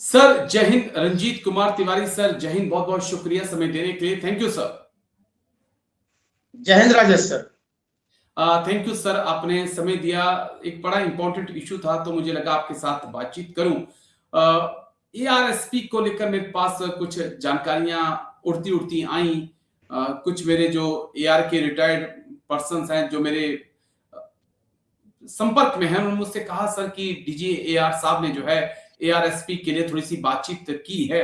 Sir जय हिंद। Ranjeet Kumar Tiwari sir, जय हिंद। बहुत बहुत शुक्रिया समय देने के लिए। Thank you sir. जय हिंद Rajesh sir. Thank you sir, आपने समय दिया। एक बड़ा इंपॉर्टेंट इशू था तो मुझे लगा आपके साथ बातचीत करूं। एआरएसपी को लेकर मेरे पास कुछ जानकारियां उड़ती उड़ती आई। कुछ मेरे जो एआर के रिटायर्ड पर्सन्स हैं जो मेरे संपर्क में हैं, उन्होंने मुझसे कहा सर कि डीजी एआर साहब ने जो है एआरएसपी के लिए थोड़ी सी बातचीत की है।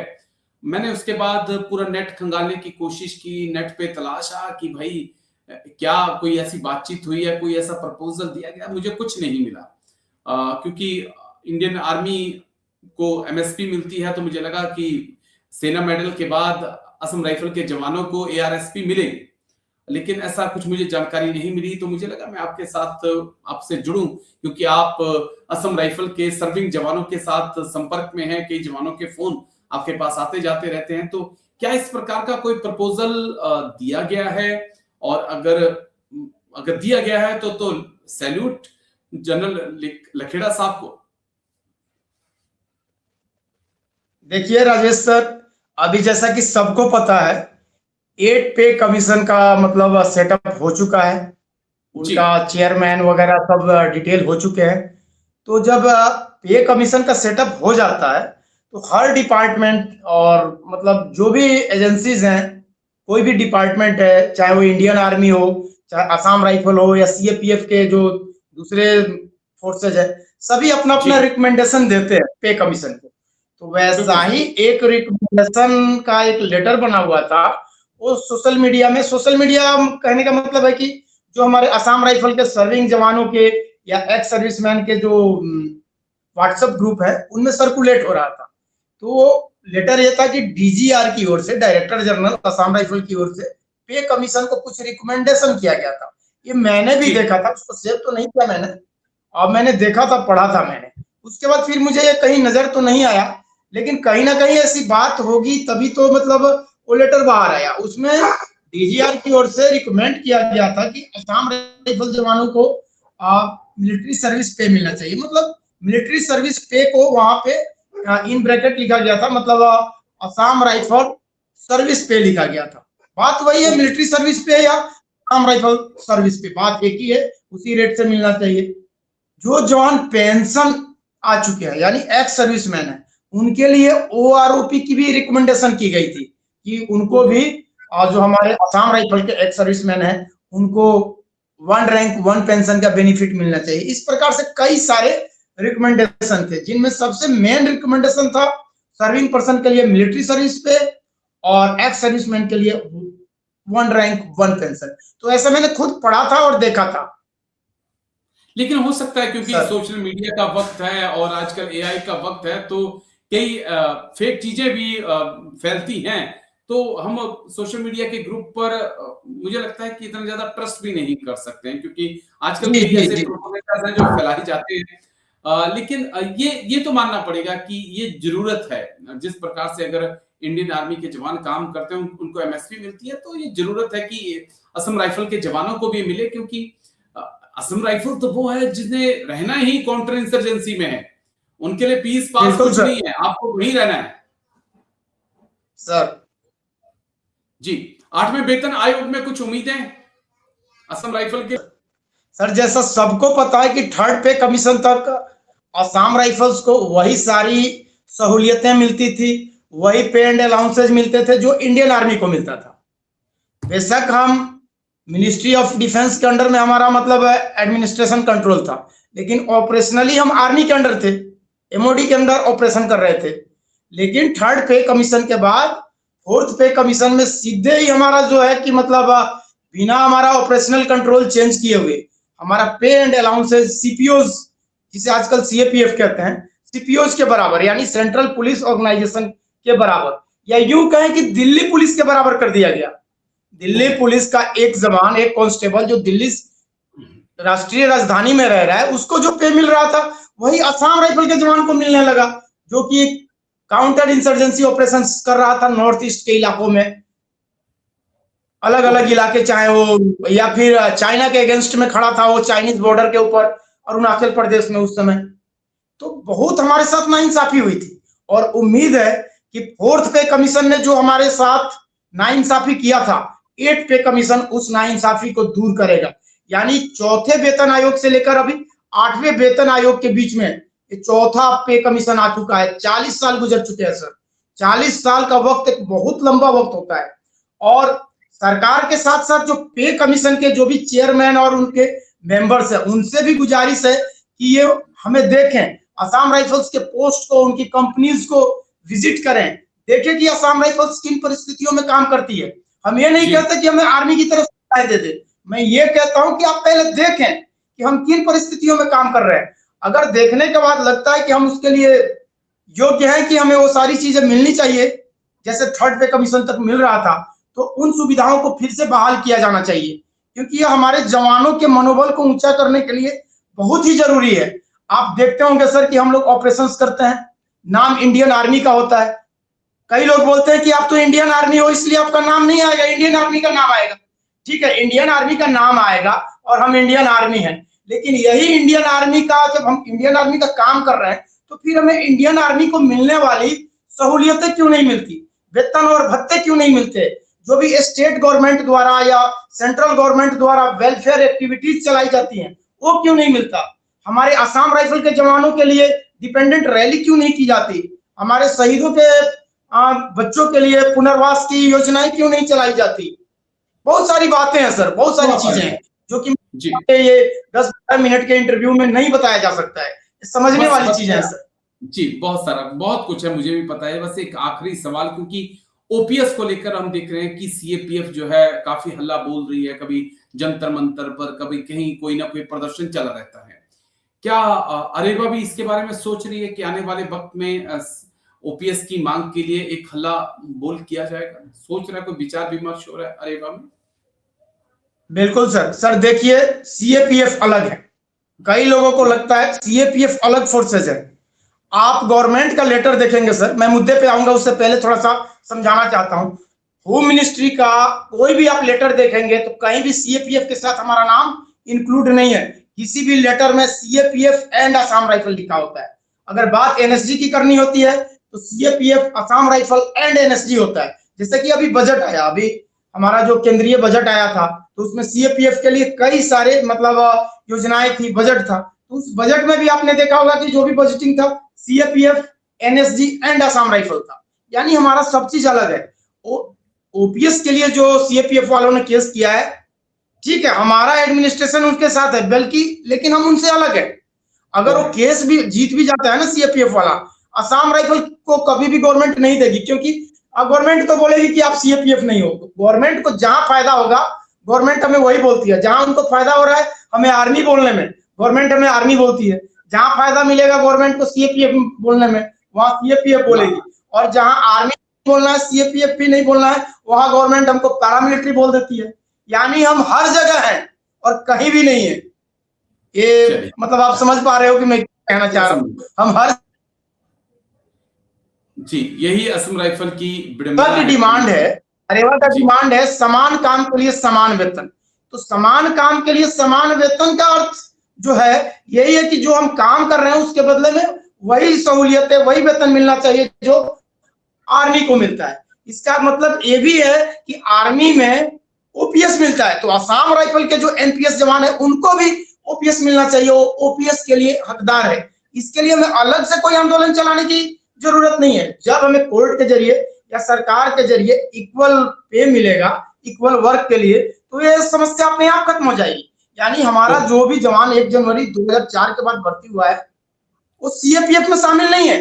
मैंने उसके बाद पूरा नेट खंगालने की कोशिश की, नेट पे तलाशा कि भाई क्या कोई ऐसी बातचीत हुई है, कोई ऐसा प्रपोजल दिया गया। मुझे कुछ नहीं मिला। क्योंकि इंडियन आर्मी को एमएसपी मिलती है तो मुझे लगा कि सेना मेडल के बाद असम राइफल के जवानों को एआरएसपी मिलेगी, लेकिन ऐसा कुछ मुझे जानकारी नहीं मिली। तो मुझे लगा मैं आपके साथ आपसे जुड़ूं, क्योंकि आप असम राइफल के सर्विंग जवानों के साथ संपर्क में हैं। कई जवानों के फोन आपके पास आते जाते रहते हैं। तो क्या इस प्रकार का कोई प्रपोजल दिया गया है? और अगर दिया गया है तो सैल्यूट जनरल लखेड़ा साहब को। देखिए राजेश सर, अभी जैसा कि सबको पता है 8 पे कमीशन का मतलब सेटअप हो चुका है। उनका चेयरमैन वगैरह सब डिटेल हो चुके हैं। तो जब पे कमीशन का सेटअप हो जाता है तो हर डिपार्टमेंट और मतलब जो भी एजेंसीज हैं, कोई भी डिपार्टमेंट है, चाहे वो इंडियन आर्मी हो, चाहे असम राइफल हो या सीएपीएफ के जो दूसरे फोर्सेज है, सभी अपना अपना रिकमेंडेशन देते हैं पे कमीशन को। तो वैसा ही एक रिकमेंडेशन का एक लेटर बना हुआ था। वो सोशल मीडिया कहने का मतलब है कि जो हमारे असम राइफल के सर्विंग जवानों के या एक्स सर्विसमैन के जो व्हाट्सएप ग्रुप है उनमें सर्कुलेट हो रहा था। तो लेटर ये था कि डीजीआर की ओर से, डायरेक्टर जनरल असम राइफल की ओर से पे कमीशन को कुछ रिकमेंडेशन किया गया था। ये मैंने भी देखा था, उसको सेव तो नहीं किया मैंने, और मैंने देखा था, पढ़ा था मैंने। उसके बाद फिर मुझे ये कहीं नजर तो नहीं आया, लेकिन कहीं ना कहीं ऐसी बात होगी तभी तो मतलब वो लेटर बाहर आया। उसमें डीजीआर की ओर से रिकमेंड किया गया था कि असम राइफल जवानों को मिलिट्री सर्विस पे मिलना चाहिए। मतलब मिलिट्री सर्विस पे को वहां पे इन ब्रैकेट लिखा गया था, मतलब असम राइफल सर्विस पे लिखा गया था। बात वही है, मिलिट्री सर्विस पे या असम राइफल सर्विस पे, बात एक ही है, उसी रेट से मिलना चाहिए। जो जवान पेंशन आ चुके हैं यानी एक्स सर्विसमैन है, उनके लिए ओआरओपी की भी रिकमेंडेशन की गई थी कि उनको भी, और जो हमारे असम राइफल के एक्स सर्विसमैन है उनको 1 रैंक 1 पेंशन का बेनिफिट मिलना चाहिए। इस प्रकार से कई सारे रिकमेंडेशन थे, जिनमें सबसे मेन रिकमेंडेशन था सर्विंग पर्सन के लिए मिलिट्री सर्विस पे और एक्स सर्विसमैन के लिए 1 रैंक 1 पेंशन। तो ऐसा मैंने खुद पढ़ा था और देखा था। लेकिन हो सकता है क्योंकि सोशल मीडिया का वक्त है और आजकल एआई का वक्त है, तो कई फेक चीजें भी फैलती हैं। तो हम सोशल मीडिया के ग्रुप पर मुझे लगता है कि इतना ज्यादा ट्रस्ट भी नहीं कर सकते हैं, क्योंकि आजकल कई ऐसे प्रोपेगेंडा हैं जो फैलाई जाते हैं। लेकिन ये तो मानना पड़ेगा कि ये जरूरत है। जिस प्रकार से अगर इंडियन आर्मी के जवान काम करते हैं उनको एमएसपी मिलती है, तो ये जरूरत है कि असम राइफल के जवानों को भी मिले, क्योंकि असम राइफल तो वो है जिसने रहना ही काउंटर इंसर्जेंसी में है। उनके लिए पीस पास कुछ नहीं है, आपको वहीं रहना है सर। जी। 8वें वेतन आयोग में कुछ उम्मीदें असम राइफल के? सर जैसा सबको पता है कि 3rd पे कमीशन तक असम राइफल्स को वही सारी सहूलियतें मिलती थी, वही पे एंड अलाउंसेज मिलते थे जो इंडियन आर्मी को मिलता था। बेशक हम मिनिस्ट्री ऑफ डिफेंस के अंडर में हमारा मतलब एडमिनिस्ट्रेशन कंट्रोल था, लेकिन ऑपरेशनली हम आर्मी के अंडर थे, एमओडी के अंदर ऑपरेशन कर रहे थे। लेकिन 3rd पे कमीशन के बाद 4th पे कमीशन में सीधे ही हमारा जो है कि मतलब बिना हमारा ऑपरेशनल कंट्रोल चेंज किए हुए हमारा पे एंड अलाउंसेज सीपीओज, जिसे आजकल सीएपीएफ कहते हैं, सीपीओज के बराबर यानी सेंट्रल पुलिस ऑर्गेनाइजेशन के बराबर, या यूं कहें कि दिल्ली पुलिस के बराबर कर दिया गया। दिल्ली पुलिस का एक जवान, एक कांस्टेबल जो दिल्ली राष्ट्रीय राजधानी में रह रहा है, उसको जो पे मिल रहा था वही असम राइफल के जवान को मिलने लगा, जो कि काउंटर इंसर्जेंसी ऑपरेशंस कर रहा था नॉर्थ ईस्ट के इलाकों में, अलग अलग इलाके, चाहे वो या फिर चाइना के अगेंस्ट में खड़ा था वो चाइनीज बॉर्डर के ऊपर, अरुणाचल प्रदेश में उस समय। तो बहुत हमारे साथ नाइंसाफी हुई थी। और उम्मीद है कि 4th पे कमीशन ने जो हमारे साथ नाइंसाफी किया था, 8th पे कमीशन उस नाइंसाफी को दूर करेगा। यानी चौथे वेतन आयोग से लेकर अभी 8वें वेतन आयोग के बीच में ये चौथा पे कमीशन आ चुका है। 40 साल गुजर चुके हैं सर। 40 साल का वक्त एक बहुत लंबा वक्त होता है। और सरकार के साथ साथ जो पे कमीशन के जो भी चेयरमैन और उनके मेंबर्स है, उनसे भी गुजारिश है कि ये हमें देखें, असम राइफल्स के पोस्ट को, उनकी कंपनीज को विजिट करें, देखें कि असम राइफल्स किन परिस्थितियों में काम करती है। हम ये नहीं कहते कि हमें आर्मी की तरफ से दे दे, मैं ये कहता हूं कि आप पहले देखें कि हम किन परिस्थितियों में काम कर रहे हैं। अगर देखने के बाद लगता है कि हम उसके लिए योग्य है कि हमें वो सारी चीजें मिलनी चाहिए जैसे 3rd पे कमीशन तक मिल रहा था, तो उन सुविधाओं को फिर से बहाल किया जाना चाहिए, क्योंकि यह हमारे जवानों के मनोबल को ऊंचा करने के लिए बहुत ही जरूरी है। आप देखते होंगे सर कि हम लोग ऑपरेशंस करते हैं, नाम इंडियन आर्मी का होता है। कई लोग बोलते हैं कि आप तो इंडियन आर्मी हो इसलिए आपका नाम नहीं आएगा, इंडियन आर्मी का नाम आएगा। ठीक है, इंडियन आर्मी का नाम आएगा और हम इंडियन आर्मी हैं, लेकिन यही इंडियन आर्मी का, जब हम इंडियन आर्मी का काम कर रहे हैं तो फिर हमें इंडियन आर्मी को मिलने वाली सहूलियतें क्यों नहीं मिलती, वेतन और भत्ते क्यों नहीं मिलते, जो भी स्टेट गवर्नमेंट द्वारा या सेंट्रल गवर्नमेंट द्वारा वेलफेयर एक्टिविटीज चलाई जाती हैं वो क्यों नहीं मिलता। हमारे असम राइफल के जवानों के लिए डिपेंडेंट रैली क्यों नहीं की जाती, हमारे शहीदों के बच्चों के लिए पुनर्वास की योजनाएं क्यों नहीं चलाई जाती। बहुत सारी बातें हैं सर, बहुत सारी चीजें हैं जो कि ये 10-12 मिनट के इंटरव्यू में नहीं बताया जा सकता है, समझने वाली चीजें हैं सर। जी, बहुत सारा, बहुत कुछ है, मुझे भी पता है। बस एक आखिरी सवाल, क्योंकि ओपीएस को लेकर हम देख रहे हैं कि सीएपीएफ जो है काफी हल्ला बोल रही है, कभी जंतर मंतर पर, कभी कहीं कोई ना कोई प्रदर्शन चला रहता है। क्या अरेवा भी इसके बारे में सोच रही है कि आने वाले वक्त में ओपीएस की मांग के लिए एक हल्ला बोल किया जाएगा? सोच रहा है, कोई विचार विमर्श हो रहा है अरेवा में? बिल्कुल सर। सर देखिए, सीएपीएफ अलग है, कई लोगों को लगता है सीएपीएफ अलग फोर्सेज है। आप गवर्नमेंट का लेटर देखेंगे सर, मैं मुद्दे पे आऊंगा, उससे पहले थोड़ा सा समझाना चाहता हूं। होम मिनिस्ट्री का कोई भी आप लेटर देखेंगे तो कहीं भी सीएपीएफ के साथ हमारा नाम इंक्लूड नहीं है। किसी भी लेटर में सीएपीएफ एंड असम राइफल लिखा होता है। अगर बात एनएसजी की करनी होती है तो CAPF Assam rifle and NSG होता है। जैसे कि अभी बजट आया, अभी हमारा जो केंद्रीय बजट आया था तो उसमें सीएपीएफ के लिए कई सारे मतलब योजनाएं थी, बजट था। तो उस बजट में भी आपने देखा होगा कि जो भी बजटिंग था CAPF, NSG and Assam rifle था, यानी हमारा सब चीज अलग है। ओपीएस के लिए जो सीएपीएफ वालों ने केस किया है, ठीक है, हमारा एडमिनिस्ट्रेशन उनके साथ है, बल्कि लेकिन हम उनसे अलग है। अगर वो केस भी जीत भी जाता है ना सीएपीएफ वाला, असम राइफल को कभी भी गवर्नमेंट नहीं देगी, क्योंकि गवर्नमेंट तो बोलेगी कि आप सीएपीएफ नहीं हो। गवर्नमेंट को जहां फायदा होगा गवर्नमेंट हमें वही बोलती है, जहां उनको फायदा हो रहा है हमें आर्मी बोलने में, गवर्नमेंट हमें आर्मी बोलती है। जहां फायदा मिलेगा गवर्नमेंट को सीएपीएफ बोलने में, वहां सीएपीएफ बोलेगी। और जहां आर्मी बोलना है, सीएपीएफ भी नहीं बोलना है, वहां गवर्नमेंट हमको पैरामिलिट्री बोल देती है। यानी हम हर जगह हैं और कहीं भी नहीं है। ये मतलब आप समझ पा रहे हो कि मैं क्या कहना चाह रहा हूँ। हम हर जी, यही असम राइफल की डिमांड है, अरेवा का डिमांड है समान काम के लिए समान वेतन। तो समान काम के लिए समान वेतन का अर्थ जो है यही है कि जो हम काम कर रहे हैं उसके बदले में वही सहूलियतें, वही वेतन मिलना चाहिए जो आर्मी को मिलता है। इसका मतलब ये भी है कि आर्मी में ओपीएस मिलता है तो असम राइफल के जो एनपीएस जवान है उनको भी ओपीएस मिलना चाहिए, वो ओपीएस के लिए हकदार है। इसके लिए हमें अलग से कोई आंदोलन चलाने की जरूरत नहीं है। जब हमें कोर्ट के जरिए या सरकार के जरिए इक्वल पे मिलेगा इक्वल वर्क के लिए, तो ये समस्या अपने आप खत्म हो जाएगी। यानी हमारा जो भी जवान 1 जनवरी 2004 के बाद भर्ती हुआ है वो सीएपीएफ में शामिल नहीं है,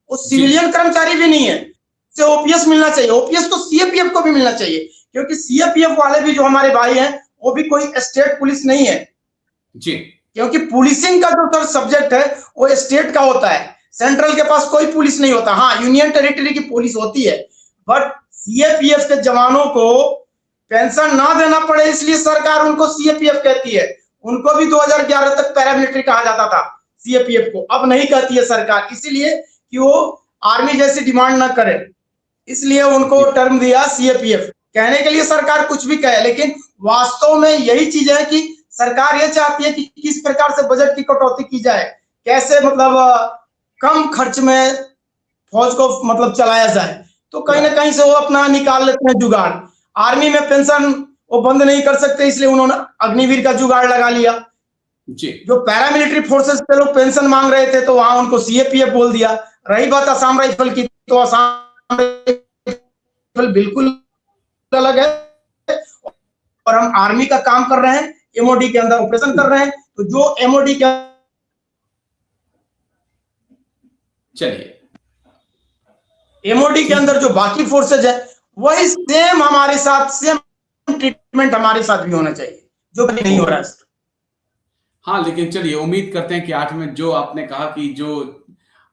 वो सिविलियन कर्मचारी भी नहीं है, से ओपीएस मिलना चाहिए। ओपीएस तो सीएपीएफ को भी मिलना चाहिए, क्योंकि सीएपीएफ वाले भी जो हमारे भाई हैं वो भी कोई स्टेट पुलिस नहीं है जी, क्योंकि पुलिसिंग का जो सब्जेक्ट है वो स्टेट का होता है, सेंट्रल के पास कोई पुलिस नहीं होता। हाँ, यूनियन टेरिटरी की पुलिस होती है, बट सीएपीएफ के जवानों को पेंशन ना देना पड़े इसलिए सरकार उनको सीएपीएफ कहती है। उनको भी 2011 तक पैरामिलिट्री कहा जाता था सीएपीएफ को, अब नहीं कहती है सरकार, इसीलिए कि वो आर्मी जैसी डिमांड ना करे, इसलिए उनको टर्म दिया सीएपीएफ। कहने के लिए सरकार कुछ भी कहे, लेकिन वास्तव में यही चीज है कि सरकार ये चाहती है कि किस प्रकार से बजट की कटौती की जाए, कैसे मतलब कम खर्च में फौज को मतलब चलाया जाए, तो कहीं ना कहीं से वो अपना निकाल लेते हैं जुगाड़। आर्मी में पेंशन वो बंद नहीं कर सकते, इसलिए उन्होंने अग्निवीर का जुगाड़ लगा लिया। जी जो पैरामिलिट्री फोर्सेस के लोग पेंशन मांग रहे थे, तो वहां उनको सीएपीएफ बोल दिया। रही बात असम राइफल की, तो असम राइफल बिल्कुल अलग है, और हम आर्मी का काम कर रहे हैं, एमओडी के अंदर ऑपरेशन कर रहे हैं। तो जो एमओडी के, चलिए एमओडी के अंदर जो बाकी फोर्सेज है, वही सेम हमारे साथ, सेम ट्रीटमेंट हमारे साथ भी होना चाहिए, जो कभी नहीं हो रहा है। हाँ, लेकिन चलिए उम्मीद करते हैं कि 8 में जो आपने कहा कि जो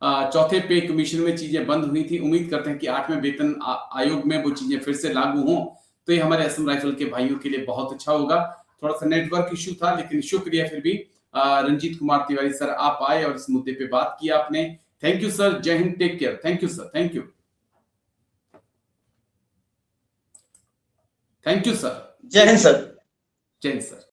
चौथे पे कमीशन में चीजें बंद हुई थी, उम्मीद करते हैं कि 8वें वेतन आयोग में वो चीजें फिर से लागू हों, तो ये हमारे असम राइफल के भाइयों के लिए बहुत अच्छा होगा। थोड़ा सा नेटवर्क इश्यू था, लेकिन शुक्रिया फिर भी रंजीत कुमार तिवारी सर, आप आए और इस मुद्दे पे बात किया आपने। थैंक यू सर, जय Hind, take care. Thank you sir, thank you, thank you sir, जय हिंद सर। जय हिंद सर।